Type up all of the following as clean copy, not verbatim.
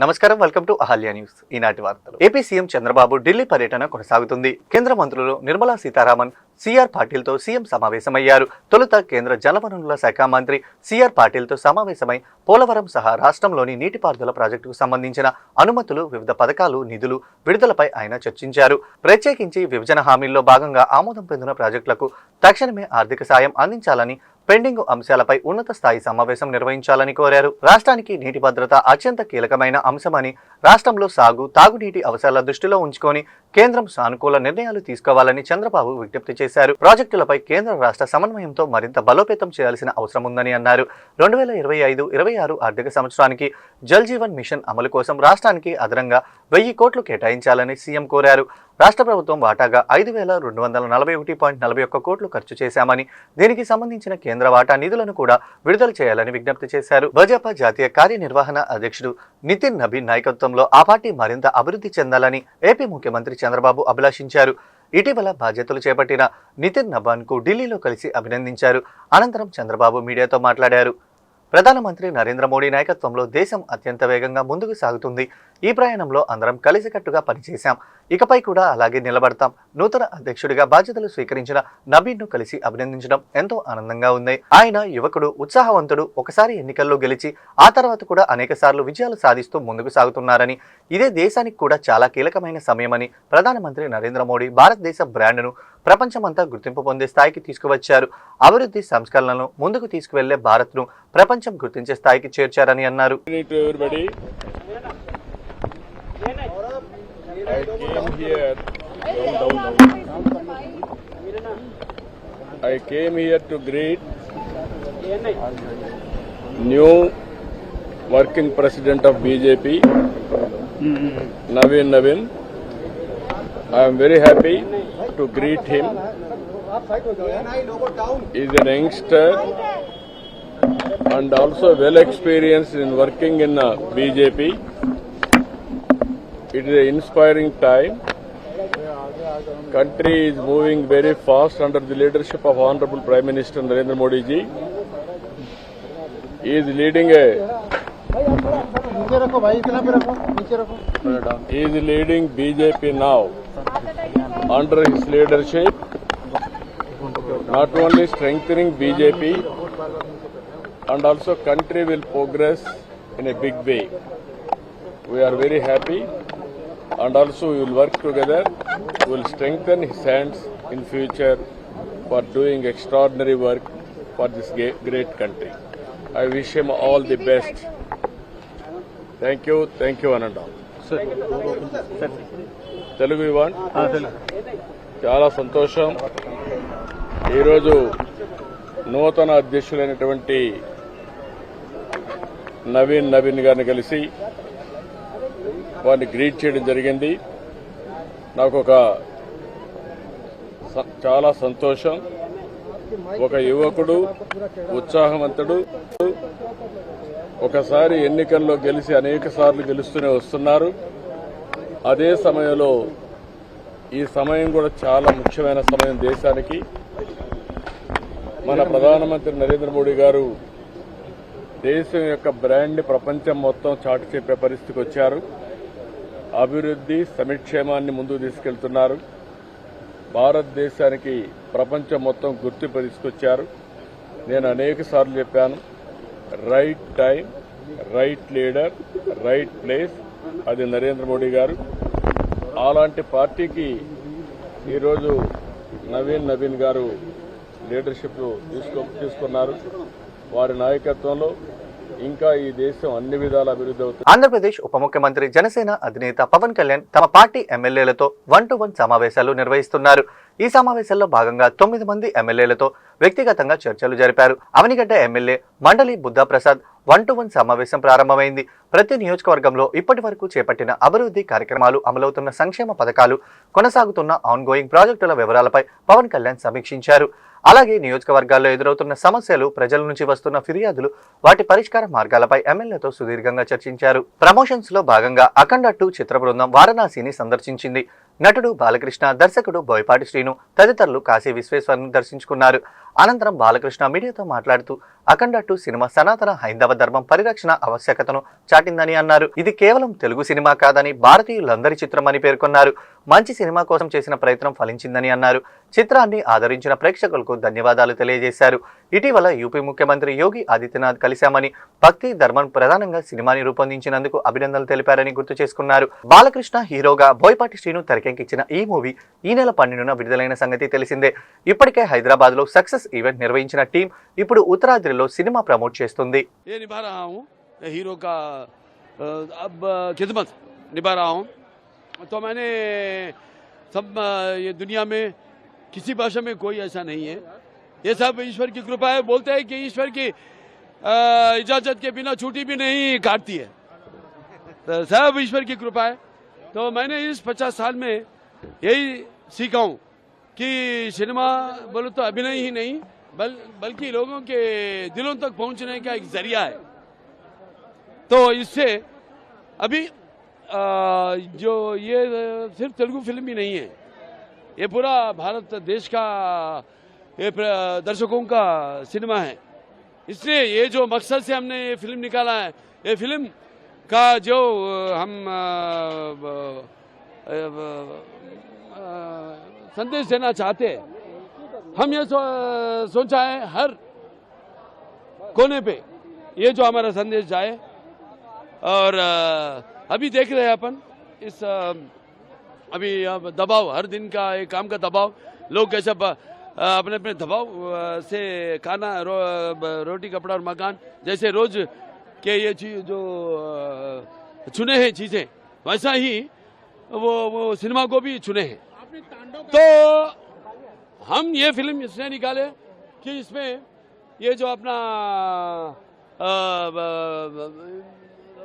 నమస్కారం, welcome to Ahalya news. ఈనాటి వార్తలు. ఏపీ సీఎం చంద్రబాబు ఢిల్లీ పర్యటన కొనసాగుతుంది. కేంద్ర మంత్రులు నిర్మలా సీతారామన్, సిఆర్ పాటిల్తో సీఎం సమావేశమయ్యారు. తొలుత కేంద్ర జలవనరుల శాఖ మంత్రి సిఆర్ పాటిల్తో సమావేశమై పోలవరం సహా రాష్ట్రంలోని నీటిపారుదల ప్రాజెక్టుకు సంబంధించిన అనుమతులు, వివిధ పథకాలు, నిధులు విడుదలపై ఆయన చర్చించారు. ప్రత్యేకించి విభజన హామీల్లో భాగంగా ఆమోదం పొందిన ప్రాజెక్టులకు తక్షణమే ఆర్థిక సాయం అందించాలని, పెండింగ్ అంశాలపై ఉన్నత స్థాయి సమావేశం నిర్వహించాలని కోరారు. రాష్ట్రానికి నీటి భద్రత అత్యంత కీలకమైన అంశమని, రాష్ట్రంలో సాగు, తాగునీటి అవసరాల దృష్టిలో ఉంచుకొని కేంద్రం సానుకూల నిర్ణయాలు తీసుకోవాలని చంద్రబాబు విజ్ఞప్తి చేశారు. ప్రాజెక్టులపై కేంద్ర రాష్ట్ర సమన్వయంతో మరింత బలోపేతం చేయాల్సిన అవసరం ఉందని అన్నారు. 2025-26 ఆర్థిక సంవత్సరానికి జల్ జీవన్ మిషన్ అమలు కోసం రాష్ట్రానికి అదనంగా 1000 కోట్లు కేటాయించాలని సీఎం కోరారు. రాష్ట్ర ప్రభుత్వం వాటాగా 5241.41 కోట్లు ఖర్చు చేశామని, దీనికి సంబంధించిన కేంద్ర వాటా నిధులను కూడా విడుదల చేయాలని విజ్ఞప్తి చేశారు. భాజపా జాతీయ కార్యనిర్వహణ అధ్యక్షుడు నితిన్ నబీన్ నాయకత్వంలో ఆ పార్టీ మరింత అభివృద్ధి చెందాలని ఏపీ ముఖ్యమంత్రి చంద్రబాబు అభిలాషించారు. ఇటీవల బాధ్యతలు చేపట్టిన నితిన్ నబీన్కు ఢిల్లీలో కలిసి అభినందించారు. అనంతరం చంద్రబాబు మీడియాతో మాట్లాడారు. ప్రధానమంత్రి నరేంద్ర మోడీ నాయకత్వంలో దేశం అత్యంత వేగంగా ముందుకు సాగుతుంది. ఈ ప్రయాణంలో అందరం కలిసికట్టుగా పనిచేశాం. ఇకపై కూడా అలాగే నిలబడతాం. నూతన అధ్యక్షుడిగా బాధ్యతలు స్వీకరించిన నబీన్ను కలిసి అభినందించడం ఎంతో ఆనందంగా ఉంది. ఆయన యువకుడు, ఉత్సాహవంతుడు. ఒకసారి ఎన్నికల్లో గెలిచి ఆ తర్వాత కూడా అనేక సార్లు విజయాలు సాధిస్తూ ముందుకు సాగుతున్నారని, ఇదే దేశానికి కూడా చాలా కీలకమైన సమయమని ప్రధానమంత్రి నరేంద్ర మోడీ భారతదేశ బ్రాండ్ను ప్రపంచమంతా గుర్తింపు పొందే స్థాయికి తీసుకువచ్చారు. అభివృద్ధి సంస్కరణలను ముందుకు తీసుకువెళ్లే భారత్ను ప్రపంచం గుర్తించే స్థాయికి చేర్చారని అన్నారు. I came here to greet new working president of BJP, Navin Navin. I am very happy to greet him. He is an youngster and also well experienced in working in BJP. It is an inspiring time. Country is moving very fast under the leadership of Honorable Prime Minister Narendra Modi ji. He is leading BJP now. Under his leadership, not only strengthening BJP and also country will progress in a big way. We are very happy and also we will work together. We will strengthen his hands in future for doing extraordinary work for this great country. I wish him all the best. Thank you, Ananda. Telugu ఇవ్వండి. చాలా సంతోషం. ఈరోజు నూతన అధ్యక్షులైనటువంటి నవీన్ గారిని కలిసి వారిని greet చేయడం జరిగింది. నాకు చాలా సంతోషం. ఒక యువకుడు, ఉత్సాహవంతుడు, ఒకసారి ఎన్నికల్లో గెలిచి అనేక సార్లు గెలుస్తూనే వస్తున్నారు. అదే సమయంలో ఈ సమయం కూడా చాలా ముఖ్యమైన సమయం దేశానికి. మన ప్రధానమంత్రి నరేంద్ర మోడీ గారు దేశం యొక్క బ్రాండ్ని ప్రపంచం మొత్తం చాటి చెప్పే పరిస్థితికి వచ్చారు. అభివృద్ధి, సంక్షేమాన్ని ముందుకు తీసుకెళ్తున్నారు. భారతదేశానికి ప్రపంచం మొత్తం గుర్తింపు తీసుకొచ్చారు. నేను అనేక సార్లు చెప్పాను, right time, right leader, right place, అది నరేంద్ర మోడీ గారు. అలాంటి పార్టీకి ఈరోజు నవీన్ గారు లీడర్షిప్ తీసుకున్నారు. వారి నాయకత్వంలో ఇంకా ఈ దేశం అన్ని విధాల అభివృద్ధి అవుతుంది. ఆంధ్రప్రదేశ్ ఉప ముఖ్యమంత్రి, జనసేన అధినేత పవన్ కళ్యాణ్ తమ పార్టీ ఎమ్మెల్యేలతో 1-to-1 సమావేశాలు నిర్వహిస్తున్నారు. ఈ సమావేశాల్లో భాగంగా 9 మంది ఎమ్మెల్యేలతో వ్యక్తిగతంగా చర్చలు జరిపారు. అవనిగడ్డ ఎమ్మెల్యే మండలి బుద్ధాప్రసాద్ 1-to-1 సమావేశం ప్రారంభమైంది. ప్రతి నియోజకవర్గంలో ఇప్పటి వరకు చేపట్టిన అభివృద్ధి కార్యక్రమాలు, అమలవుతున్న సంక్షేమ పథకాలు, కొనసాగుతున్న ఆన్గోయింగ్ ప్రాజెక్టుల వివరాలపై పవన్ కళ్యాణ్ సమీక్షించారు. అలాగే నియోజకవర్గాల్లో ఎదురవుతున్న సమస్యలు, ప్రజల నుంచి వస్తున్న ఫిర్యాదులు, వాటి పరిష్కార మార్గాలపై ఎమ్మెల్యేతో సుదీర్ఘంగా చర్చించారు. ప్రమోషన్స్ లో భాగంగా అఖండ 2 చిత్ర బృందం వారణాసిని సందర్శించింది. నటుడు బాలకృష్ణ, దర్శకుడు బోయపాటి శ్రీను తదితరులు కాశీ విశ్వేశ్వరుని దర్శించుకున్నారు. అనంతరం బాలకృష్ణ మీడియాతో మాట్లాడుతూ అఖండ 2 సినిమా సనాతన హైందవ ధర్మం పరిరక్షణ ఆవశ్యకతను చాటిందని అన్నారు. ఇది కేవలం తెలుగు సినిమా కాదని భారతీయులందరి చిత్రమని పేర్కొన్నారు. మంచి సినిమా కోసం చేసిన ప్రయత్నం ఫలించిందని అన్నారు. చిత్రాన్ని ఆదరించిన ప్రేక్షకులకు ధన్యవాదాలు తెలియజేశారు. ఇటీవల యూపీ ముఖ్యమంత్రి యోగి ఆదిత్యనాథ్ కలిశామని, భక్తి ధర్మం ప్రధానంగా సినిమాని రూపొందించినందుకు అభినందనలు తెలిపారని గుర్తు చేసుకున్నారు. బాలకృష్ణ హీరోగా బోయపాటి శ్రీను తెరకెక్కించిన ఈ మూవీ ఈ నెల 12న విడుదలైన సంగతి తెలిసిందే. ఇప్పటికే హైదరాబాద్ లో సక్సెస్ ఈవెంట్ నిర్వహించిన టీం ఇప్పుడు ఉత్తరాద్రిలో సినిమా ప్రమోట్ చేస్తుంది. हीरो का अब खिदमत निभा रहा हूँ, तो मैंने सब ये दुनिया में किसी भाषा में कोई ऐसा नहीं है, ये सब ईश्वर की कृपा है. बोलते हैं कि ईश्वर की इजाज़त के बिना छुट्टी भी नहीं काटती है, तो सब ईश्वर की कृपा है. तो मैंने इस 50 साल में यही सीखा हूँ कि सिनेमा बोलो तो अभिनय ही नहीं बल्कि लोगों के दिलों तक पहुँचने का एक जरिया है. तो इससे अभी जो ये सिर्फ तेलुगु फिल्म ही नहीं है, ये पूरा भारत देश का ये दर्शकों का सिनेमा है. इसलिए ये जो मकसद से हमने ये फिल्म निकाला है, ये फिल्म का जो हम संदेश देना चाहते हैं, हम ये सोचा है हर कोने पे ये जो हमारा संदेश जाए. और अभी देख रहे हैं अपन इस अभी दबाव, हर दिन का एक काम का दबाव, लोग कैसे अपने अपने दबाव से खाना रोटी कपड़ा और मकान जैसे रोज के ये चीज जो चुने हैं चीजें, वैसा ही वो सिनेमा को भी चुने हैं. तो हम ये फिल्म इसलिए निकाले कि इसमें ये जो अपना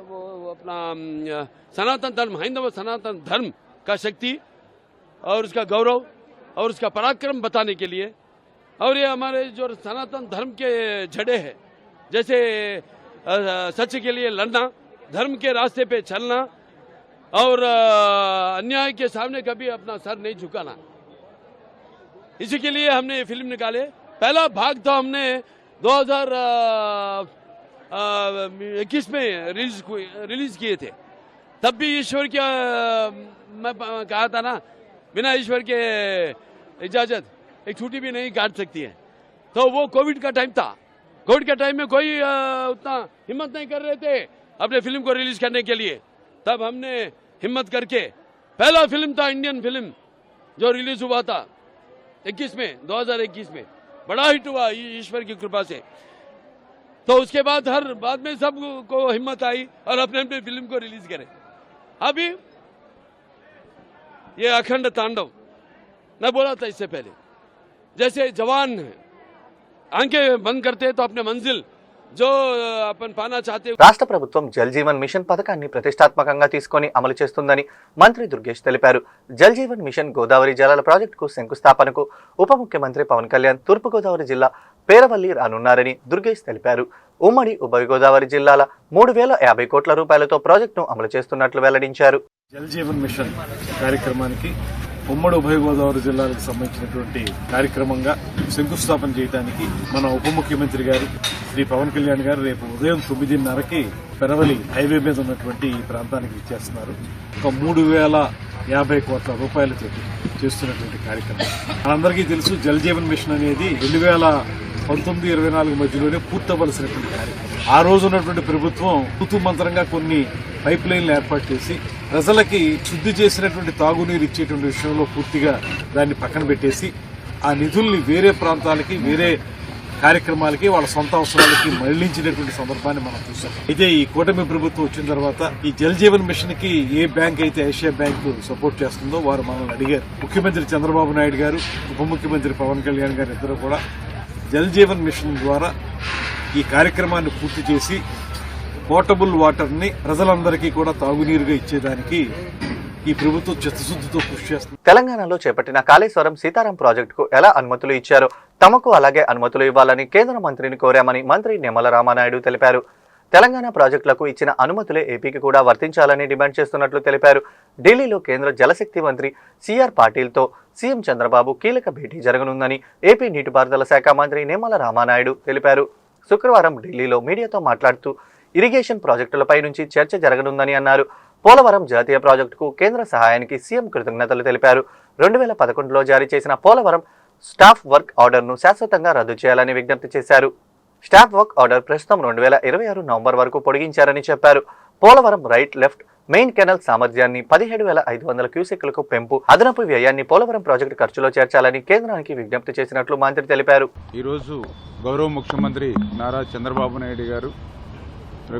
वो अपना सनातन धर्म, हिंदू सनातन धर्म का शक्ति और उसका गौरव और उसका पराक्रम बताने के लिए, और ये हमारे जो सनातन धर्म के झंडे हैं, जैसे सच के लिए लड़ना, धर्म के रास्ते पे चलना और अन्याय के सामने कभी अपना सर नहीं झुकाना, इसी के लिए हमने ये फिल्म निकाले. पहला भाग तो हमने 2021 में रिलीज किए थे. तब भी ईश्वर की मैं कहा था ना, बिना ईश्वर के इजाजत एक छुट्टी भी नहीं काट सकती है. तो वो कोविड का टाइम था. कोविड के टाइम में कोई उतना हिम्मत नहीं कर रहे थे अपने फिल्म को रिलीज करने के लिए. तब हमने हिम्मत करके पहला फिल्म था इंडियन फिल्म जो रिलीज हुआ था 2021 में, बड़ा हिट हुआ ईश्वर की कृपा से. तो उसके बाद बाद में सबको हिम्मत आई और अपने अपने फिल्म को रिलीज करें. अभी ये अखंड तांडव मैं बोला था इससे पहले, जैसे जवान है आंखें बंद करते तो अपने मंजिल जो अपन पाना चाहते. రాష్ట్ర ప్రభుత్వం జల్ జీవన్ మిషన్ పథకాన్ని ప్రతిష్టాత్మకంగా తీసుకొని అమలు చేస్తుందని మంత్రి దుర్గేష్ తెలిపారు. జల్ జీవన్ మిషన్ గోదావరి జలాల ప్రాజెక్టుకు శంకుస్థాపనకు ఉప ముఖ్యమంత్రి పవన్ కళ్యాణ్ తూర్పుగోదావరి జిల్లా పేరవల్లి రానున్నారని దుర్గేష్ తెలిపారు. ఉమ్మడి ఉభయ గోదావరి జిల్లాల 3050 కోట్ల రూపాయలతో ప్రాజెక్టును అమలు చేస్తున్నట్లు వెల్లడించారు. జల్ జీవన్ మిషన్ కార్యక్రమానికి ఉమ్మడి ఉభయ గోదావరి జిల్లాలకు సంబంధించినటువంటి కార్యక్రమంగా శంకుస్థాపన చేయడానికి మన ఉప ముఖ్యమంత్రి గారు శ్రీ పవన్ కళ్యాణ్ గారు రేపు ఉదయం 9:30కి పెరవలి హైవే మీద ఉన్నటువంటి ఈ ప్రాంతానికి ఇచ్చేస్తున్నారు. ఒక 3050 కోట్ల రూపాయలతో చేస్తున్నటువంటి కార్యక్రమం. మనందరికీ తెలుసు, జల్ జీవన్ మిషన్ అనేది 2019-24 మధ్యలోనే పూర్తవలసినటువంటి కార్యక్రమం. ఆ రోజు ఉన్నటువంటి ప్రభుత్వం తూతు మంత్రంగా కొన్ని పైప్ లైన్లు ఏర్పాటు చేసి ప్రజలకి శుద్ధి చేసినటువంటి తాగునీరు ఇచ్చేటువంటి విషయంలో పూర్తిగా దాన్ని పక్కన పెట్టేసి ఆ నిధుల్ని వేరే ప్రాంతాలకి, వేరే కార్యక్రమాలకి, వాళ్ళ సొంత అవసరాలకి మళ్లించినటువంటి సందర్భాన్ని మనం చూసాం. అయితే ఈ కూటమి ప్రభుత్వం వచ్చిన తర్వాత ఈ జల్ జీవన్ మిషన్ కి ఏ బ్యాంక్ అయితే ఏషియా బ్యాంక్ సపోర్ట్ చేస్తుందో వారు మనల్ని అడిగారు. ముఖ్యమంత్రి చంద్రబాబు నాయుడు గారు, ఉప ముఖ్యమంత్రి పవన్ కళ్యాణ్ గారు ఇద్దరు కూడా జల్ జీవన్ మిషన్ ద్వారా ఈ కార్యక్రమాన్ని పూర్తి చేసి పోర్టబుల్ వాటర్ ని ప్రజలందరికీ కూడా తాగునీరుగా ఇచ్చేదానికి ఈ ప్రభుత్వం చిత్తశుద్ధితో కృషి చేస్తుంది. తెలంగాణలో చేపట్టిన కాళేశ్వరం సీతారాం ప్రాజెక్టుకు ఎలా అనుమతులు ఇచ్చారో తమకు అలాగే అనుమతులు ఇవ్వాలని కేంద్ర మంత్రిని కోరామని మంత్రి నిమ్మల రామానాయుడు తెలిపారు. తెలంగాణ ప్రాజెక్టులకు ఇచ్చిన అనుమతులే ఏపీకి కూడా వర్తించాలని డిమాండ్ చేస్తున్నట్లు తెలిపారు. ఢిల్లీలో కేంద్ర జలశక్తి మంత్రి సిఆర్ పాటిల్తో సీఎం చంద్రబాబు కీలక భేటీ జరగనుందని ఏపీ నీటిపారుదల శాఖ మంత్రి నిమ్మల రామానాయుడు తెలిపారు. శుక్రవారం ఢిల్లీలో మీడియాతో మాట్లాడుతూ ఇరిగేషన్ ప్రాజెక్టులపై నుంచి చర్చ జరగనుందని అన్నారు. పోలవరం జాతీయ ప్రాజెక్టుకు కేంద్ర సహాయానికి సీఎం కృతజ్ఞతలు తెలిపారు. 2011లో జారీ చేసిన పోలవరం స్టాఫ్ వర్క్ ఆర్డర్ను శాశ్వతంగా రద్దు చేయాలని విజ్ఞప్తి చేశారు. స్టాఫ్ వర్క్ ఆర్డర్ ప్రస్తుతం 2026 నవంబర్ వరకు పొడిగించారని చెప్పారు. Polavaram right left main canal సామర్థ్యాన్ని 17,500 క్యూసెక్లకు పెంపు, అదనపు వ్యయాన్ని పోలవరం ప్రాజెక్టు ఖర్చులో చేర్చాలని కేంద్రానికి విజ్ఞప్తి చేసినట్లు మంత్రి తెలిపారు. ఈరోజు గౌరవ ముఖ్యమంత్రి నారా చంద్రబాబు నాయుడు గారు,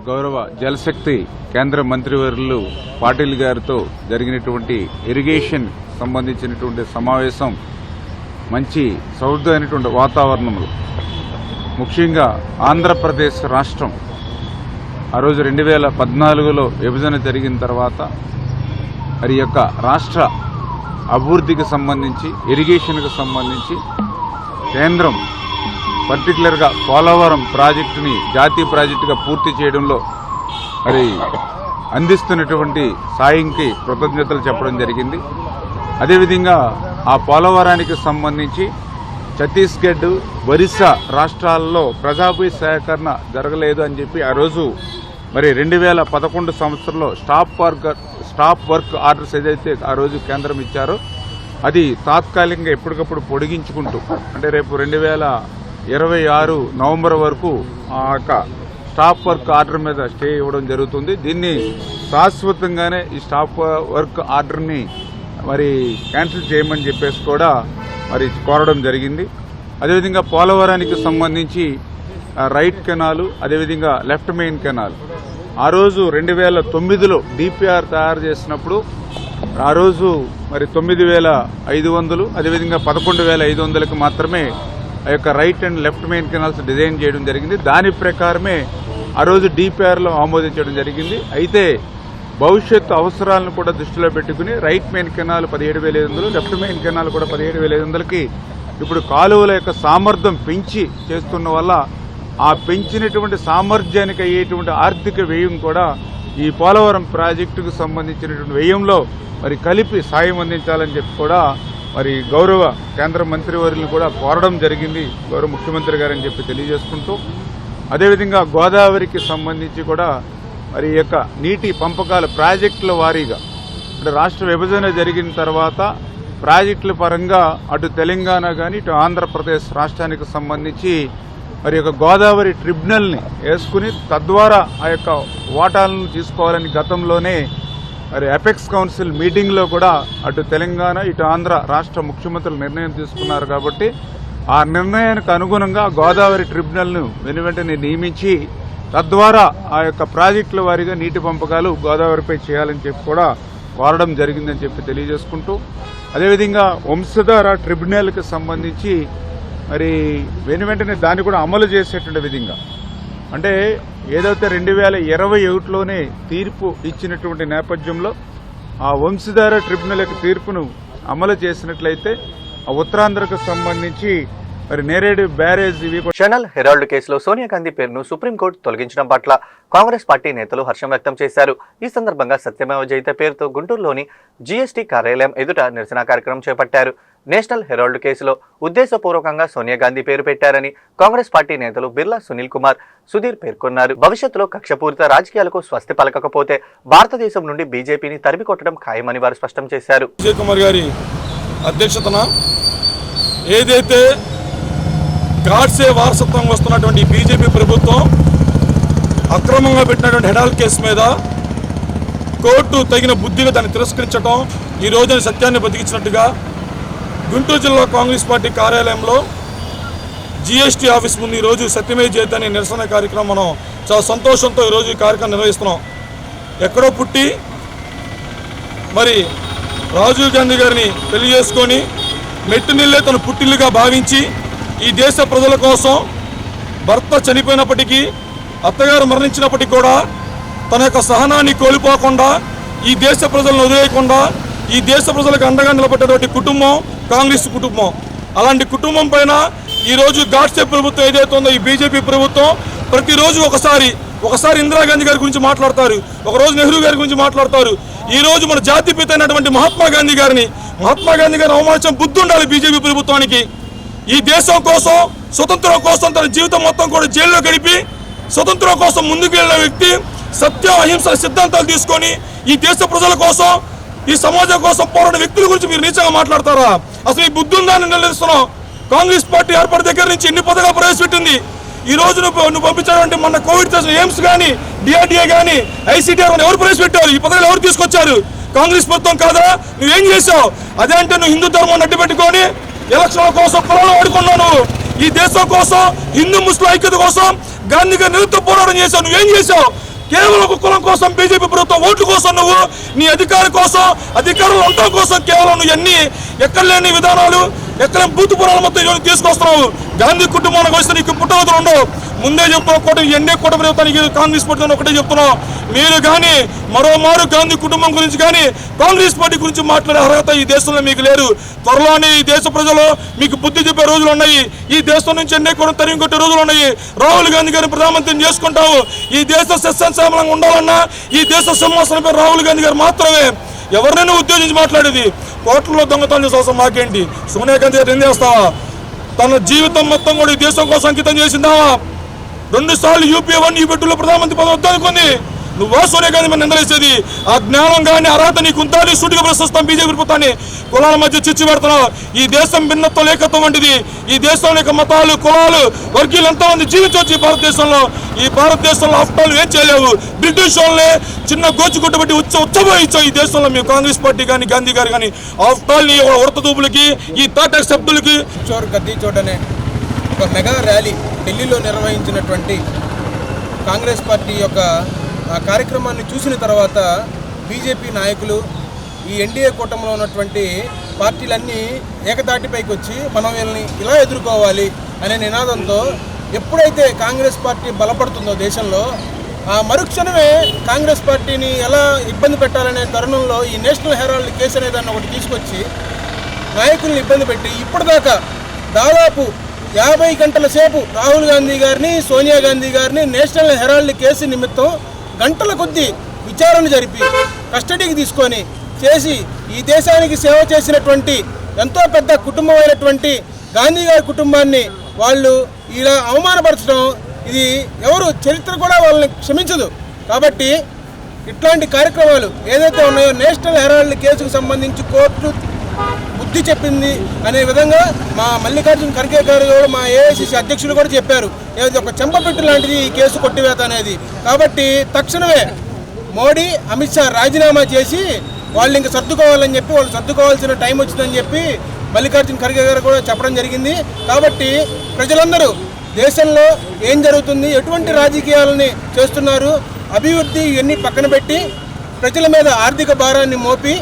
గౌరవ జలశక్తి కేంద్ర మంత్రివర్యులు పాటిల్ గారితో జరిగినటువంటి ఇరిగేషన్ సంబంధించినటువంటి సమావేశం మంచి సౌహృదమైనటువంటి వాతావరణంలో, ముఖ్యంగా ఆంధ్రప్రదేశ్ రాష్ట్రం ఆ రోజు 2014లో విభజన జరిగిన తర్వాత మరి యొక్క రాష్ట్ర అభివృద్ధికి సంబంధించి, ఇరిగేషన్కి సంబంధించి కేంద్రం పర్టికులర్గా పోలవరం ప్రాజెక్టుని జాతీయ ప్రాజెక్టుగా పూర్తి చేయడంలో మరి అందిస్తున్నటువంటి సాయంకి కృతజ్ఞతలు చెప్పడం జరిగింది. అదేవిధంగా ఆ పోలవరానికి సంబంధించి ఛత్తీస్గఢ్, ఒరిస్సా రాష్ట్రాల్లో ప్రజాభూ సేకరణ జరగలేదు అని చెప్పి ఆ రోజు మరి 2011 సంవత్సరంలో స్టాప్ వర్క్ ఆర్డర్స్ ఏదైతే ఆ రోజు కేంద్రం ఇచ్చారో అది తాత్కాలికంగా ఎప్పటికప్పుడు పొడిగించుకుంటూ, అంటే రేపు 2026 నవంబర్ వరకు ఆ యొక్క స్టాప్ వర్క్ ఆర్డర్ మీద స్టే ఇవ్వడం జరుగుతుంది. దీన్ని శాశ్వతంగానే ఈ స్టాప్ వర్క్ ఆర్డర్ని మరి క్యాన్సిల్ చేయమని చెప్పేసి కూడా మరి కోరడం జరిగింది. అదేవిధంగా పోలవరానికి సంబంధించి రైట్ కెనాలు, అదేవిధంగా లెఫ్ట్ మెయిన్ కెనాల్ ఆ రోజు 2009లో డిపిఆర్ తయారు చేసినప్పుడు ఆ రోజు మరి 9,500, అదేవిధంగా 11,500కి మాత్రమే ఆ యొక్క right and left main canals design చేయడం జరిగింది. దాని ప్రకారమే ఆ రోజు డిపిఆర్లో ఆమోదించడం జరిగింది. అయితే భవిష్యత్తు అవసరాలను కూడా దృష్టిలో పెట్టుకుని right main canal 17,500, left main canal కూడా 17,500కి ఇప్పుడు కాలువల యొక్క సామర్థ్యం పెంచి చేస్తున్న వల్ల ఆ పెంచినటువంటి సామర్థ్యానికి అయ్యేటువంటి ఆర్థిక వ్యయం కూడా ఈ పోలవరం ప్రాజెక్టుకు సంబంధించినటువంటి వ్యయంలో మరి కలిపి సాయం అందించాలని చెప్పి కూడా మరి గౌరవ కేంద్ర మంత్రివర్యులను కూడా కోరడం జరిగింది గౌరవ ముఖ్యమంత్రి గారని చెప్పి తెలియజేసుకుంటూ, అదేవిధంగా గోదావరికి సంబంధించి కూడా మరి యొక్క నీటి పంపకాల ప్రాజెక్టుల వారీగా అంటే రాష్ట్ర విభజన జరిగిన తర్వాత ప్రాజెక్టుల పరంగా అటు తెలంగాణ కానీ ఇటు ఆంధ్రప్రదేశ్ రాష్ట్రానికి సంబంధించి మరి యొక్క గోదావరి ట్రిబ్యునల్ని వేసుకుని తద్వారా ఆ యొక్క వాటాలను తీసుకోవాలని గతంలోనే మరి అపెక్స్ కౌన్సిల్ మీటింగ్లో కూడా అటు తెలంగాణ ఇటు ఆంధ్ర రాష్ట్ర ముఖ్యమంత్రులు నిర్ణయం తీసుకున్నారు. కాబట్టి ఆ నిర్ణయానికి అనుగుణంగా గోదావరి ట్రిబ్యునల్ను వెనువెంటనే నియమించి తద్వారా ఆ యొక్క ప్రాజెక్టుల వారీగా నీటి పంపకాలు గోదావరిపై చేయాలని చెప్పి కూడా కోరడం జరిగిందని చెప్పి తెలియజేసుకుంటూ, అదేవిధంగా వంశధార ట్రిబ్యునల్కి సంబంధించి మరి వెనువెంటనే దాన్ని కూడా అమలు చేసేటువంటి విధంగా, అంటే ఏదైతే 2021లోనే తీర్పు ఇచ్చినటువంటి నేపథ్యంలో ఆ వంశధార ట్రిబ్యునల్ యొక్క తీర్పును అమలు చేసినట్లయితే ఆ ఉత్తరాంధ్రకు సంబంధించి మరి నేరేడు బ్యారేజ్ ఛానల్ హెరాల్డ్ కేసులో సోనియా గాంధీ పేరును సుప్రీంకోర్టు తొలగించడం పట్ల కాంగ్రెస్ పార్టీ నేతలు హర్షం వ్యక్తం చేశారు. ఈ సందర్భంగా సత్యమేవ జయతే పేరుతో గుంటూరులోని జీఎస్టీ కార్యాలయం ఎదుట నిరసన కార్యక్రమం చేపట్టారు. నేషనల్ హెరాల్డ్ కేసులో ఉద్దేశపూర్వకంగా సోనియా గాంధీ పేరు పెట్టారని కాంగ్రెస్ పార్టీ నేతలు బిర్లా సునీల్ కుమార్, సుధీర్ పేర్కొన్నారు. భవిష్యత్తులో కక్షపూరిత రాజకీయాలకు స్వస్తి పలకకపోతే భారతదేశం నుండి బీజేపీని తరిమికొట్టడం ఖాయమని వారు స్పష్టం చేశారు. విజయ్ కుమార్ గారి అధ్యక్షతన ఏదైతే గాడ్సే వారసత్వం వస్తున్నటువంటి బీజేపీ ప్రభుత్వం అక్రమంగా పెట్టినటువంటి హెరాల్డ్ కేసు మీద కోర్టు తగిన బుద్ధిగా దాన్ని తిరస్కరించడం, ఈ రోజున సత్యాన్ని బతికించినట్టుగా గుంటూరు జిల్లా కాంగ్రెస్ పార్టీ కార్యాలయంలో జీఎస్టీ ఆఫీస్ ముందు ఈరోజు సత్యమే జయతే అనే నిరసన కార్యక్రమం మనం చాలా సంతోషంతో ఈరోజు ఈ కార్యక్రమం నిర్వహిస్తున్నాం. ఎక్కడో పుట్టి మరి రాజీవ్ గాంధీ గారిని పెళ్లి చేసుకొని మెట్టినిల్లే తన పుట్టిల్లుగా భావించి ఈ దేశ ప్రజల కోసం భర్త చనిపోయినప్పటికీ, అత్తగారు మరణించినప్పటికీ కూడా తన యొక్క సహనాన్ని కోల్పోకుండా ఈ దేశ ప్రజలను వదిలేయకుండా ఈ దేశ ప్రజలకు అండగా నిలబడ్డటువంటి కుటుంబం కాంగ్రెస్ కుటుంబం. అలాంటి కుటుంబం పైన ఈరోజు గాడ్సే ప్రభుత్వం ఏదైతే ఉందో ఈ బీజేపీ ప్రభుత్వం ప్రతిరోజు ఒకసారి ఒకసారి ఇందిరాగాంధీ గారి గురించి మాట్లాడతారు, ఒకరోజు నెహ్రూ గారి గురించి మాట్లాడతారు. ఈ రోజు మన జాతిపిత అయినటువంటి మహాత్మా గాంధీ గారిని అవమానించిన బుద్ధి ఉండాలి బీజేపీ ప్రభుత్వానికి. ఈ దేశం కోసం, స్వతంత్రం కోసం తన జీవితం మొత్తం కూడా జైల్లో గడిపి స్వతంత్రం కోసం ముందుకు వెళ్ళిన వ్యక్తి, సత్యం అహింస సిద్ధాంతాలు తీసుకొని ఈ దేశ ప్రజల కోసం, ఈ సమాజం కోసం పోరాడే వ్యక్తుల గురించి మీరు నీచంగా మాట్లాడతారా? అసలు ఈ బుద్ధి ఉందని నిలదీస్తున్నాం. కాంగ్రెస్ పార్టీ ఏర్పడి దగ్గర నుంచి ఎన్ని పథకాలు ప్రవేశపెట్టింది. ఈ రోజు నువ్వు పంపించాలంటే మన కోవిడ్ టెస్ట్ ఎయిమ్స్ కానీ, డిఆర్డీఏ కానీ, ఐసీటీఆర్ కానీ ఎవరు ప్రవేశపెట్టారు? ఈ పథకాలు ఎవరు తీసుకొచ్చారు? కాంగ్రెస్ ప్రభుత్వం కాదా? నువ్వేం చేసావు? అదే అంటే నువ్వు హిందూ ధర్మాన్ని అడ్డు పెట్టుకొని ఎలక్షన్ల కోసం కులాలు వాడుకున్నావు. ఈ దేశం కోసం, హిందూ ముస్లిం ఐక్యత కోసం గాంధీ గారి నిరంతర పోరాటం చేశావు. నువ్వేం చేశావు? కేవలం ఒక కులం కోసం, బీజేపీ ప్రభుత్వం ఓట్ల కోసం, నువ్వు నీ అధికారం కోసం, అధికారంలో ఉండటం కోసం కేవలం నువ్వు ఎన్ని ఎక్కడ లేని విధానాలు, ఎక్కడ బూతు పురాణాలు మొత్తం తీసుకొస్తున్నావు. గాంధీ కుటుంబానికి వస్తే నీకు పుట్టవతలు ఉండవు. ముందే చెప్తున్నావు, కూటమి ఎన్నే కూటమి ప్రభుత్వానికి కాంగ్రెస్ పార్టీ ఒకటే చెప్తున్నావు. మీరు కానీ మరోమారు గాంధీ కుటుంబం గురించి కానీ కాంగ్రెస్ పార్టీ గురించి మాట్లాడే అర్హత ఈ దేశంలో మీకు లేరు. త్వరలోనే ఈ దేశ ప్రజలు మీకు బుద్ధి చెప్పే రోజులు ఉన్నాయి. ఈ దేశం నుంచి ఎన్నే కూడా తరిమి కొట్టే రోజులు ఉన్నాయి. రాహుల్ గాంధీ గారిని ప్రధానమంత్రిని చేసుకుంటావు. ఈ దేశ సస్యశ్యామలంగా ఉండాలన్నా ఈ దేశ సింహాసనంపై రాహుల్ గాంధీ గారు మాత్రమే. ఎవరినైనా ఉద్దేశించి మాట్లాడేది. కోట్లలో దొంగతనం చేసే మాకేంటి? సోనియా గాంధీ గారు ఏం చేస్తావా? తన జీవితం మొత్తం కూడా ఈ దేశం కోసం అంకితం చేసిందావా? 2 సార్లు యూపీఏ 1 యూపీ2లో ప్రధానమంత్రి పదవి వద్దనుకుంది. నువ్వా సోనియా గాంధీ మీద నిందలేసేది? ఆ జ్ఞానం కానీ అర్హత నీకు ఉండాలి. సూటిగా ప్రశ్నిస్తాం బీజేపీ ప్రభుత్వాన్ని. కులాల మధ్య చిచ్చు పెడుతున్నావు. ఈ దేశం భిన్నత్వం లేఖత్వం వంటిది. ఈ దేశంలో మతాలు, కులాలు, వర్గీయులు ఎంతోమంది జీవించవచ్చు ఈ భారతదేశంలో. ఈ భారతదేశంలో ఆఫ్టాలు ఏం చేయలేవు. బ్రిటిష్ వాళ్ళని చిన్న గోచుగుట్ట పెట్టి ఉచ్చబోయించావు ఈ దేశంలో. మేము కాంగ్రెస్ పార్టీ కానీ, గాంధీ గారు కానీ ఆఫ్టాల్ నీ ఉడత దూపులకి, ఈ తాటక్ శబ్దులకి. చోర్ గద్దీ చోట్ అనే ఒక మెగా ర్యాలీ ఢిల్లీలో నిర్వహించినటువంటి కాంగ్రెస్ పార్టీ యొక్క ఆ కార్యక్రమాన్ని చూసిన తర్వాత బీజేపీ నాయకులు, ఈ ఎన్డీఏ కూటమిలో ఉన్నటువంటి పార్టీలన్నీ ఏకతాటిపైకి వచ్చి మనం వీళ్ళని ఇలా ఎదుర్కోవాలి అనే నినాదంతో ఎప్పుడైతే కాంగ్రెస్ పార్టీ బలపడుతుందో దేశంలో, ఆ మరుక్షణమే కాంగ్రెస్ పార్టీని ఎలా ఇబ్బంది పెట్టాలనే తరుణంలో ఈ నేషనల్ హెరాల్డ్ కేసు అనే దాన్ని ఒకటి తీసుకొచ్చి నాయకుల్ని ఇబ్బంది పెట్టి ఇప్పటిదాకా దాదాపు 50 గంటల సేపు రాహుల్ గాంధీ గారిని, సోనియా గాంధీ గారిని నేషనల్ హెరాల్డ్ కేసు నిమిత్తం గంటల కొద్దీ విచారణ జరిపి కస్టడీకి తీసుకొని చేసి ఈ దేశానికి సేవ చేసినటువంటి ఎంతో పెద్ద కుటుంబం అయినటువంటి గాంధీ గారి కుటుంబాన్ని వాళ్ళు ఇలా అవమానపరచడం, ఇది ఎవరు చరిత్ర కూడా వాళ్ళని క్షమించదు. కాబట్టి ఇట్లాంటి కార్యక్రమాలు ఏదైతే ఉన్నాయో నేషనల్ హెరాల్డ్ కేసుకు సంబంధించి కోర్టు బుద్ధి చెప్పింది అనే విధంగా మా మల్లికార్జున ఖర్గే గారు, మా ఏఐసిసి అధ్యక్షులు కూడా చెప్పారు. ఏది ఒక చెంపపెట్టు లాంటిది ఈ కేసు కొట్టివేత అనేది. కాబట్టి తక్షణమే మోడీ, అమిత్ షా రాజీనామా చేసి వాళ్ళు ఇంకా సర్దుకోవాలని చెప్పి, వాళ్ళు సర్దుకోవాల్సిన టైం వచ్చిందని చెప్పి మల్లికార్జున ఖర్గే గారు కూడా చెప్పడం జరిగింది. కాబట్టి ప్రజలందరూ దేశంలో ఏం జరుగుతుంది, ఎటువంటి రాజకీయాలని చేస్తున్నారు, అభివృద్ధి ఇవన్నీ పక్కన పెట్టి ప్రజల మీద ఆర్థిక భారాన్ని మోపి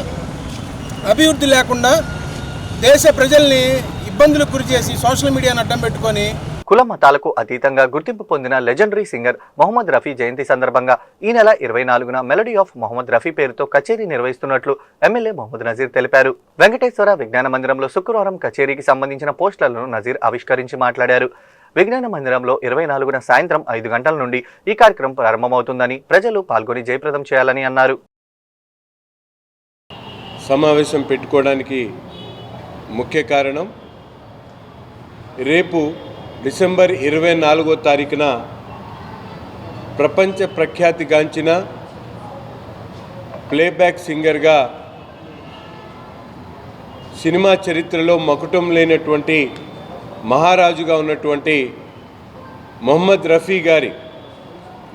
అభివృద్ధి లేకుండా దేశ ప్రజల్ని ఇబ్బందులకు గురి చేసి సోషల్ మీడియాను అడ్డం పెట్టుకొని కుల మతాలకు అతీతంగా గుర్తింపు పొందిన లెజెండరీ సింగర్ మొహమ్మద్ రఫీ జయంతి సందర్భంగా ఈ నెల 24న మెలడీ ఆఫ్ మొహమ్మద్ రఫీ పేరుతో కచేరీ నిర్వహిస్తున్నట్లు ఎమ్మెల్యే మొహమ్మద్ నజీర్ తెలిపారు. వెంకటేశ్వర విజ్ఞాన మందిరంలో శుక్రవారం కచేరీకి సంబంధించిన పోస్టర్లను నజీర్ ఆవిష్కరించి మాట్లాడారు. విజ్ఞాన మందిరంలో 24న సాయంత్రం 5 గంటల నుండి ఈ కార్యక్రమం ప్రారంభమవుతుందని, ప్రజలు పాల్గొని జయప్రదం చేయాలని అన్నారు. సమావేశం పెట్టుకోవడానికి ముఖ్య కారణం, రేపు డిసెంబర్ 24వ తారీఖున ప్రపంచ ప్రఖ్యాతిగాంచిన ప్లేబ్యాక్ సింగర్గా, సినిమా చరిత్రలో మకుటం లేనటువంటి మహారాజుగా ఉన్నటువంటి మొహమ్మద్ రఫీ గారి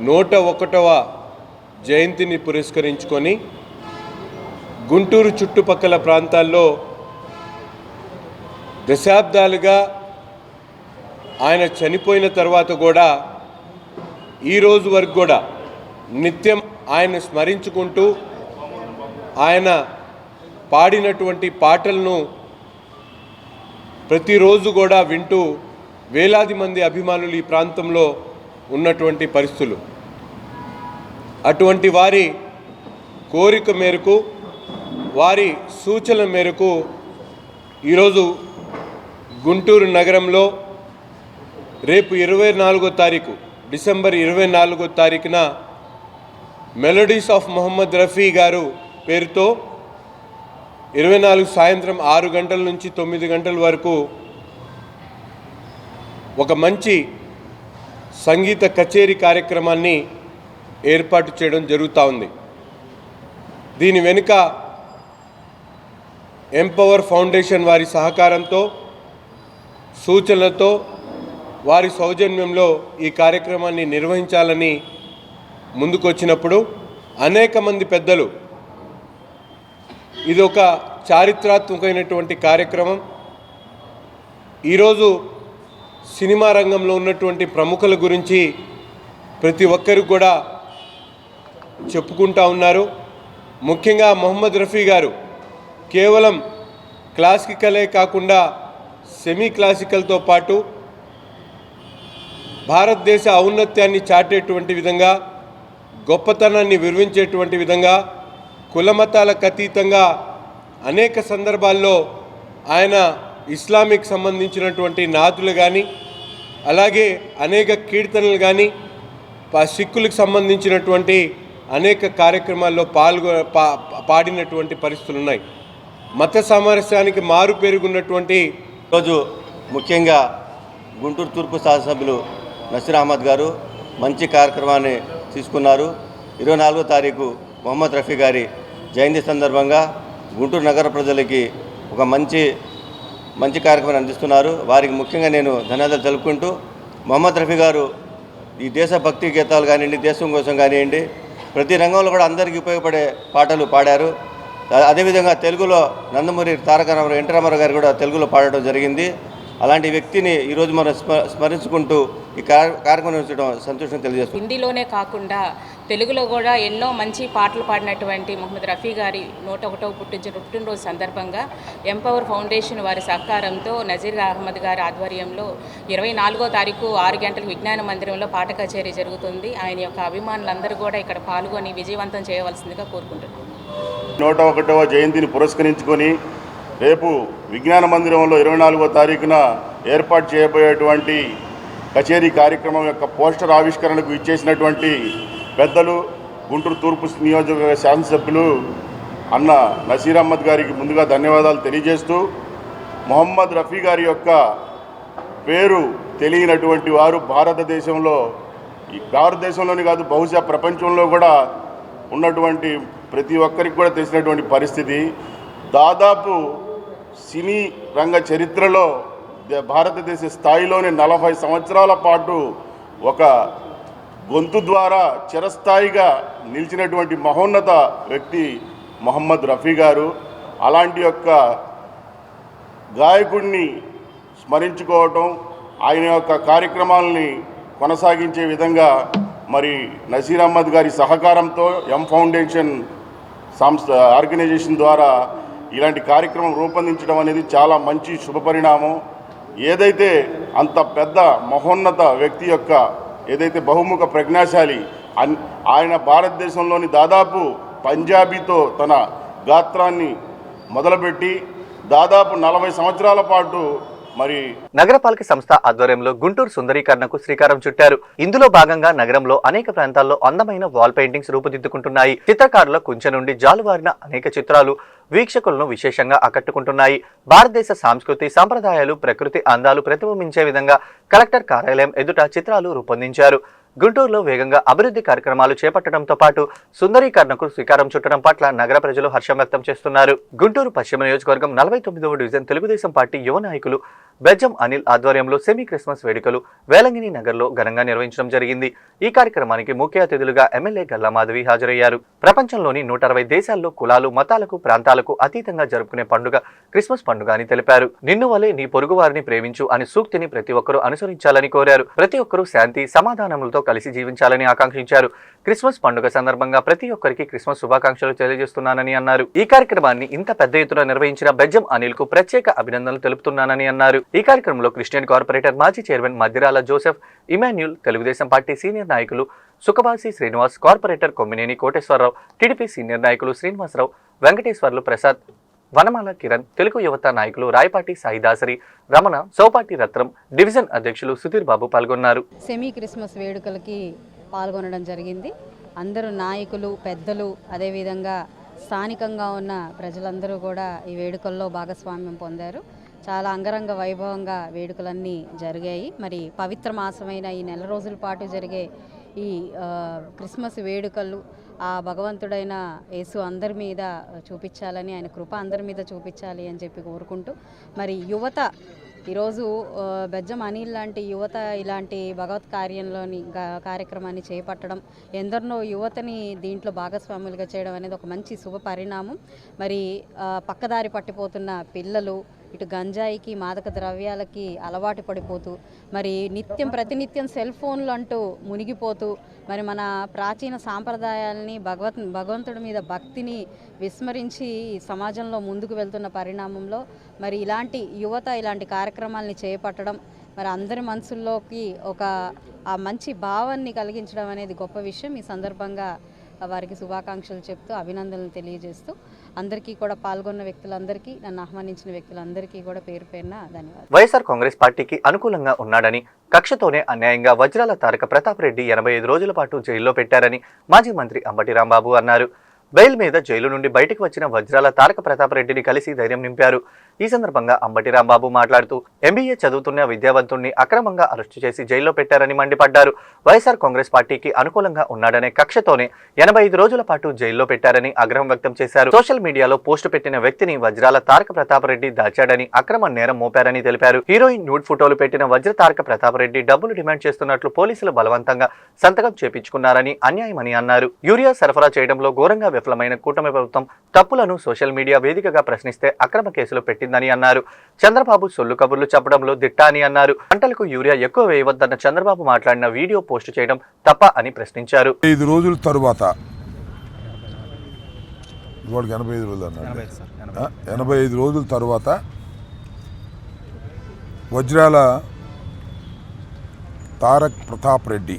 101వ జయంతిని పురస్కరించుకొని గుంటూరు చుట్టుపక్కల ప్రాంతాల్లో దశాబ్దాలుగా ఆయన చనిపోయిన తర్వాత కూడా ఈరోజు వరకు కూడా నిత్యం ఆయన స్మరించుకుంటూ ఆయన పాడినటువంటి పాటలను ప్రతిరోజు కూడా వింటూ వేలాది మంది అభిమానులు ఈ ప్రాంతంలో ఉన్నటువంటి పరిస్థితులు. అటువంటి వారి కోరిక మేరకు, వారి సూచనల మేరకు ఈరోజు గుంటూరు నగరంలో రేపు 24వ తారీఖు డిసెంబర్ 24వ తారీఖున మెలోడీస్ ఆఫ్ మొహమ్మద్ రఫీ గారు పేరుతో 24 సాయంత్రం 6 గంటల నుంచి 9 గంటల వరకు ఒక మంచి సంగీత కచేరీ కార్యక్రమాన్ని ఏర్పాటు చేయడం జరుగుతూ ఉంది. దీని వెనుక ఎంపవర్ ఫౌండేషన్ వారి సహకారంతో సూచనలతో వారి సౌజన్యంలో ఈ కార్యక్రమాన్ని నిర్వహించాలని ముందుకొచ్చినప్పుడు అనేక మంది పెద్దలు ఇది ఒక చారిత్రాత్మకమైనటువంటి కార్యక్రమం. ఈరోజు సినిమా రంగంలో ఉన్నటువంటి ప్రముఖుల గురించి ప్రతి ఒక్కరు కూడా చెప్పుకుంటూ ఉన్నారు. ముఖ్యంగా మొహమ్మద్ రఫీ గారు కేవలం క్లాసికలే కాకుండా సెమీ క్లాసికల్తో పాటు భారతదేశ ఔన్నత్యాన్ని చాటేటువంటి విధంగా, గొప్పతనాన్ని వివరించేటువంటి విధంగా, కులమతాలకు అతీతంగా అనేక సందర్భాల్లో ఆయన ఇస్లామిక్ సంబంధించినటువంటి నాతులు కానీ, అలాగే అనేక కీర్తనలు కానీ, సిక్కులకు సంబంధించినటువంటి అనేక కార్యక్రమాల్లో పాడినటువంటి పరిస్థితులు ఉన్నాయి. మత సామరస్యానికి మారు పెరుగున్నటువంటి రోజు ముఖ్యంగా గుంటూరు తూర్పు శాసనసభ్యులు నసీర్ అహ్మద్ గారు మంచి కార్యక్రమాన్ని తీసుకున్నారు. 24వ తారీఖు మొహమ్మద్ రఫీ గారి జయంతి సందర్భంగా గుంటూరు నగర ప్రజలకి ఒక మంచి కార్యక్రమాన్ని అందిస్తున్నారు. వారికి ముఖ్యంగా నేను ధన్యవాదాలు తెలుపుకుంటూ, మొహమ్మద్ రఫీ గారు ఈ దేశభక్తి గీతాలు కానివ్వండి, దేశం కోసం కానివ్వండి, ప్రతి రంగంలో కూడా అందరికీ ఉపయోగపడే పాటలు పాడారు. అదేవిధంగా తెలుగులో నందమూరి తారక రామారావు, ఎన్టీ రామారావు గారు కూడా తెలుగులో పాడటం జరిగింది. అలాంటి వ్యక్తిని ఈరోజు మనం స్మరించుకుంటూ ఈ కార్యక్రమం నిర్వహించడం సంతోషం తెలియజేస్తుంది. హిందీలోనే కాకుండా తెలుగులో కూడా ఎన్నో మంచి పాటలు పాడినటువంటి మొహమ్మద్ రఫీ గారి 101వ పుట్టినరోజు సందర్భంగా ఎంపవర్ ఫౌండేషన్ వారి సహకారంతో నజీర్ అహ్మద్ గారి ఆధ్వర్యంలో 24వ తారీఖు 6 గంటలకు విజ్ఞాన మందిరంలో పాట కచేరీ జరుగుతుంది. ఆయన యొక్క అభిమానులందరూ కూడా ఇక్కడ పాల్గొని విజయవంతం చేయవలసిందిగా కోరుకుంటున్నాను. 101వ జయంతిని పురస్కరించుకొని రేపు విజ్ఞాన మందిరంలో 24వ తారీఖున ఏర్పాటు చేయబోయేటువంటి కచేరీ కార్యక్రమం యొక్క పోస్టర్ ఆవిష్కరణకు ఇచ్చేసినటువంటి పెద్దలు గుంటూరు తూర్పు నియోజకవర్గ శాసనసభ్యులు అన్న నసీర్ అహ్మద్ గారికి ముందుగా ధన్యవాదాలు తెలియజేస్తూ, మొహమ్మద్ రఫీ గారి యొక్క పేరు తెలియనటువంటి వారు భారతదేశంలోని కాదు, బహుశా ప్రపంచంలో కూడా ఉన్నటువంటి ప్రతి ఒక్కరికి కూడా తెలిసినటువంటి పరిస్థితి. దాదాపు సినీ రంగ చరిత్రలో భారతదేశ స్థాయిలోనే 40 సంవత్సరాల పాటు ఒక గొంతు ద్వారా చిరస్థాయిగా నిలిచినటువంటి మహోన్నత వ్యక్తి మొహమ్మద్ రఫీ గారు. అలాంటి యొక్క గాయకుడిని స్మరించుకోవటం, ఆయన యొక్క కార్యక్రమాలని కొనసాగించే విధంగా మరి నసీర్ అహ్మద్ గారి సహకారంతో ఎం ఫౌండేషన్ సంస్థ ఆర్గనైజేషన్ ద్వారా ఇలాంటి కార్యక్రమం రూపొందించడం అనేది చాలా మంచి శుభపరిణామం. ఏదైతే అంత పెద్ద మహోన్నత వ్యక్తి యొక్క ఏదైతే బహుముఖ ప్రజ్ఞాశాలి, ఆయన భారతదేశంలోని దాదాపు పంజాబీతో తన గాత్రాన్ని మొదలుపెట్టి దాదాపు 40 సంవత్సరాల పాటు మరి నగరపాలక సంస్థ ఆధ్వర్యంలో గుంటూరు సుందరీకరణకు శ్రీకారం చుట్టారు. ఇందులో భాగంగా నగరంలో అనేక ప్రాంతాల్లో అందమైన వాల్ పెయింటింగ్స్ రూపుదిద్దుకుంటున్నాయి. చిత్రకారుల కుంచె నుండి జాలువారిన అనేక చిత్రాలు వీక్షకులను విశేషంగా ఆకట్టుకుంటున్నాయి. భారతదేశ సంస్కృతి, సంప్రదాయాలు, ప్రకృతి అందాలు ప్రతిబింబించే విధంగా కలెక్టర్ కార్యాలయం ఎదుట చిత్రాలు రూపొందించారు. గుంటూరులో వేగంగా అభివృద్ధి కార్యక్రమాలు చేపట్టడంతో పాటు సుందరీకరణకు శ్రీకారం చుట్టడం పట్ల నగర ప్రజలు హర్షం వ్యక్తం చేస్తున్నారు. గుంటూరు పశ్చిమ నియోజకవర్గం 49వ డివిజన్ తెలుగుదేశం పార్టీ యువ నాయకులు బెజ్జం అనిల్ ఆధ్వర్యంలో సెమీ క్రిస్మస్ వేడుకలు వేలంగిని నగర్లో ఘనంగా నిర్వహించడం జరిగింది. ఈ కార్యక్రమానికి ముఖ్య అతిథులుగా ఎమ్మెల్యే గల్లా మాధవి హాజరయ్యారు. ప్రపంచంలోని 160 దేశాల్లో కులాలు, మతాలకు, ప్రాంతాలకు అతీతంగా జరుపుకునే పండుగ క్రిస్మస్ పండుగ అని తెలిపారు. నిన్ను వలె నీ పొరుగు వారిని ప్రేమించు అనే సూక్తిని ప్రతి ఒక్కరూ అనుసరించాలని కోరారు. ప్రతి ఒక్కరూ శాంతి, సమాధానములతో కలిసి జీవించాలని ఆకాంక్షించారు. క్రిస్మస్ పండుగ సందర్భంగా ప్రతి ఒక్కరికి క్రిస్మస్ శుభాకాంక్షలు తెలియజేస్తున్నానని అన్నారు. ఈ కార్యక్రమాన్ని ఇంత పెద్ద ఎత్తున నిర్వహించిన బెజ్జం అనిల్ కు ప్రత్యేక అభినందనలు తెలుపుతున్నానని అన్నారు. ఈ కార్యక్రమంలో క్రిస్టియన్ కార్పొరేటర్ మాజీ chairman Maddirala Joseph, Emmanuel, Telugu Desam party senior నాయకులు Sukhabasi Srinivas, corporator Kommineni Koteswararao, TDP senior నాయకులు శ్రీనివాసరావు, వెంకటేశ్వర్లు, ప్రసాద్, వనమాల కిరణ్, తెలుగు యువత నాయకులు రాయపాటి సాయిదాసరి, రమణ, సౌపాటి రత్నం, డివిజన్ అధ్యక్షులు సుధీర్ బాబు పాల్గొన్నారు. సెమీ క్రిస్మస్ వేడుకలకి పాల్గొనడం జరిగింది. అందరూ నాయకులు, పెద్దలు, అదేవిధంగా స్థానికంగా ఉన్న ప్రజలందరూ కూడా ఈ వేడుకల్లో భాగస్వామ్యం పొందారు. చాలా అంగరంగ వైభవంగా వేడుకలన్నీ జరిగాయి. మరి పవిత్ర మాసమైన ఈ నెల రోజుల పాటు జరిగే ఈ క్రిస్మస్ వేడుకలు ఆ భగవంతుడైన యేసు అందరి మీద చూపించాలని, ఆయన కృప అందరి మీద చూపించాలి అని చెప్పి కోరుకుంటూ, మరి యువత ఈరోజు బెజ్జం అనిల్ లాంటి యువత ఇలాంటి భగవత్ కార్యక్రమాన్ని చేపట్టడం, ఎందరినో యువతని దీంట్లో భాగస్వాములుగా చేయడం అనేది ఒక మంచి శుభ పరిణామం. మరి పక్కదారి పట్టిపోతున్న పిల్లలు ఇటు గంజాయికి, మాదక ద్రవ్యాలకి అలవాటు పడిపోతూ, మరి ప్రతినిత్యం సెల్ ఫోన్లు అంటూ మునిగిపోతూ, మరి మన ప్రాచీన సాంప్రదాయాలని, భగవంతుడి మీద భక్తిని విస్మరించి సమాజంలో ముందుకు వెళ్తున్న పరిణామంలో మరి ఇలాంటి యువత ఇలాంటి కార్యక్రమాలని చేపట్టడం, మరి అందరి మనసుల్లోకి ఒక ఆ మంచి భావాన్ని కలిగించడం అనేది గొప్ప విషయం. ఈ సందర్భంగా వారికి శుభాకాంక్షలు చెప్తూ, అభినందనలు తెలియజేస్తూ, అందరికీ కూడా పాల్గొన్న వ్యక్తులందరికీ, నన్ను ఆహ్వానించిన వ్యక్తులందరికీ కూడా పేరు పేరున ధన్యవాదాలు. వైఎస్ఆర్ కాంగ్రెస్ పార్టీకి అనుకూలంగా ఉన్నాడని, కక్షతోనే అన్యాయంగా వజ్రాల తారక ప్రతాప్ రెడ్డి 85 రోజుల పాటు జైల్లో పెట్టారని మాజీ మంత్రి అంబటి రాంబాబు అన్నారు. బెయిల్ మీద జైలు నుండి బయటకు వచ్చిన వజ్రాల తారక ప్రతాప్ రెడ్డిని కలిసి ధైర్యం నింపారు. ఈ సందర్భంగా అంబటి రాంబాబు మాట్లాడుతూ MBA చదువుతున్న విద్యావంతుణ్ణి అక్రమంగా అరెస్టు చేసి జైల్లో పెట్టారని మండిపడ్డారు. వైఎస్ఆర్ కాంగ్రెస్ పార్టీకి అనుకూలంగా ఉన్నాడనే కక్షతోనే 85 రోజుల పాటు జైల్లో పెట్టారని ఆగ్రహం వ్యక్తం చేశారు. సోషల్ మీడియాలో పోస్టు పెట్టిన వ్యక్తిని వజ్రాల తారక ప్రతాప్ రెడ్డి దాచాడని, అక్రమ నేరం మోపారని తెలిపారు. హీరోయిన్ న్యూడ్ ఫోటోలు పెట్టిన వజ్ర తారక ప్రతాప్ రెడ్డి డబ్బులు డిమాండ్ చేస్తున్నట్లు పోలీసులు బలవంతంగా సంతకం చేపించుకున్నారని, అన్యాయమని అన్నారు. యూరియా సరఫరా చేయడంలో ఘోరంగా విఫలమైన కూటమి ప్రభుత్వం తప్పులను సోషల్ మీడియా వేదికగా ప్రశ్నిస్తే అక్రమ కేసులు పెట్టిందని అన్నారు. చంద్రబాబు సొల్లు కబుర్లు చెప్పడంలో దిట్ట అని అన్నారు. పంటలకు యూరియా ఎక్కువ వేయవద్దన్న చంద్రబాబు మాట్లాడిన వీడియో పోస్టు చేయడం తప్ప అని ప్రశ్నించారు. 5 రోజుల తరువాత 85 రోజుల తరువాత వజ్రాల తారక్ ప్రతాప్ రెడ్డి,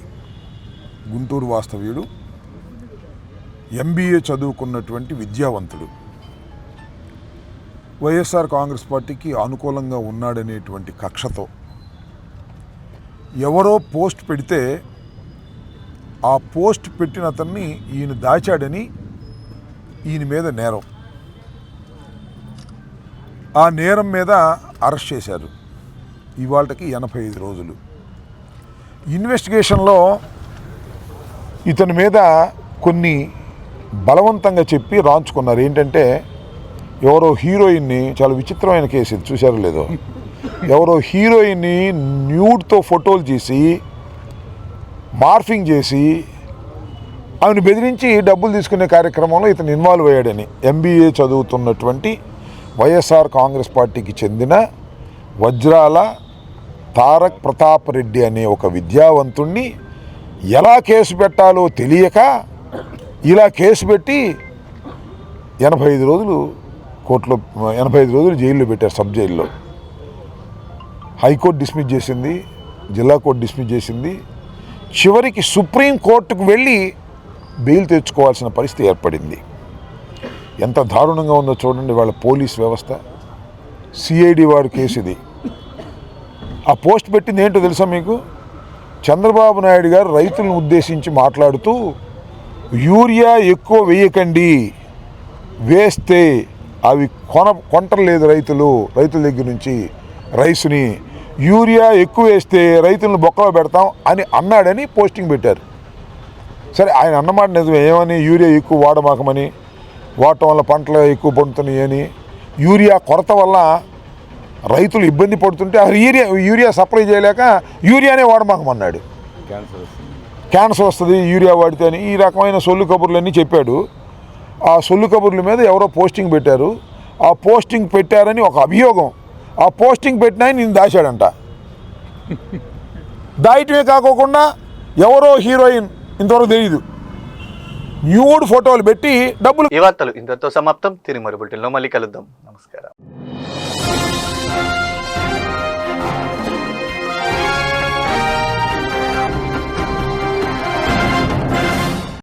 గుంటూరు వాస్తవ్యుడు, MBA చదువుకున్నటువంటి విద్యావంతుడు, వైఎస్ఆర్ కాంగ్రెస్ పార్టీకి అనుకూలంగా ఉన్నాడనేటువంటి కక్షతో ఎవరో పోస్ట్ పెడితే ఆ పోస్ట్ పెట్టిన అతన్ని ఈయన దాచాడని ఈయన మీద నేరం. ఆ నేరం మీద అరెస్ట్ చేశారు. ఇవాళకి 85 రోజులు. ఇన్వెస్టిగేషన్లో ఇతని మీద కొన్ని బలవంతంగా చెప్పి రాంచుకున్నారు. ఏంటంటే ఎవరో హీరోయిన్ని, చాలా విచిత్రమైన కేసు ఇది, చూశారో లేదో, ఎవరో హీరోయిన్ని న్యూడ్తో ఫోటోలు చేసి మార్ఫింగ్ చేసి ఆమెను బెదిరించి డబ్బులు తీసుకునే కార్యక్రమంలో ఇతను ఇన్వాల్వ్ అయ్యాడని MBA చదువుతున్నటువంటి వైఎస్ఆర్ కాంగ్రెస్ పార్టీకి చెందిన వజ్రాల తారక్ ప్రతాప్ రెడ్డి అనే ఒక విద్యావంతుణ్ణి ఎలా కేసు పెట్టాలో తెలియక ఇలా కేసు పెట్టి 85 రోజులు కోర్టులో, 85 రోజులు జైల్లో పెట్టారు, సబ్ జైల్లో. హైకోర్టు డిస్మిస్ చేసింది, జిల్లా కోర్టు డిస్మిస్ చేసింది. చివరికి సుప్రీం కోర్టుకు వెళ్ళి బెయిల్ తెచ్చుకోవాల్సిన పరిస్థితి ఏర్పడింది. ఎంత దారుణంగా ఉందో చూడండి వాళ్ళ పోలీస్ వ్యవస్థ. CID వారి కేసు ఇది. ఆ పోస్ట్ పెట్టింది ఏంటో తెలుసా మీకు? చంద్రబాబు నాయుడు గారు రైతులను ఉద్దేశించి మాట్లాడుతూ, యూరియా ఎక్కువ వేయకండి, వేస్తే అవి కొంటలేదు రైతుల దగ్గర నుంచి రైస్ని, యూరియా ఎక్కువ వేస్తే రైతులను బొక్కలో పెడతాం అని అన్నాడని పోస్టింగ్ పెట్టారు. సరే, ఆయన అన్నమాట నిజమే. ఏమని? యూరియా ఎక్కువ వాడమాకమని, వాడటం వల్ల పంటలు ఎక్కువ పండుతున్నాయి అని, యూరియా కొరత వల్ల రైతులు ఇబ్బంది పడుతుంటే యూరియా సప్లై చేయలేక యూరియానే వాడమాకమన్నాడు. క్యాన్సర్ వస్తుంది యూరియా వాడితే అని ఈ రకమైన సొల్లు కబుర్లన్నీ చెప్పాడు. ఆ సొల్లు కబుర్ల మీద ఎవరో పోస్టింగ్ పెట్టారు. ఆ పోస్టింగ్ పెట్టారని ఒక అభియోగం. ఆ పోస్టింగ్ పెట్టినా నేను దాచాడంట. దాయటమే కాకోకుండా ఎవరో హీరోయిన్, ఇంతవరకు తెలియదు, న్యూడ్ ఫోటోలు పెట్టి డబ్బులు. ఈ వార్తలు ఇంతతో సమాప్తం. తిరిగి మరో బులెటిన్లో మళ్ళీ కలుద్దాం. నమస్కారం.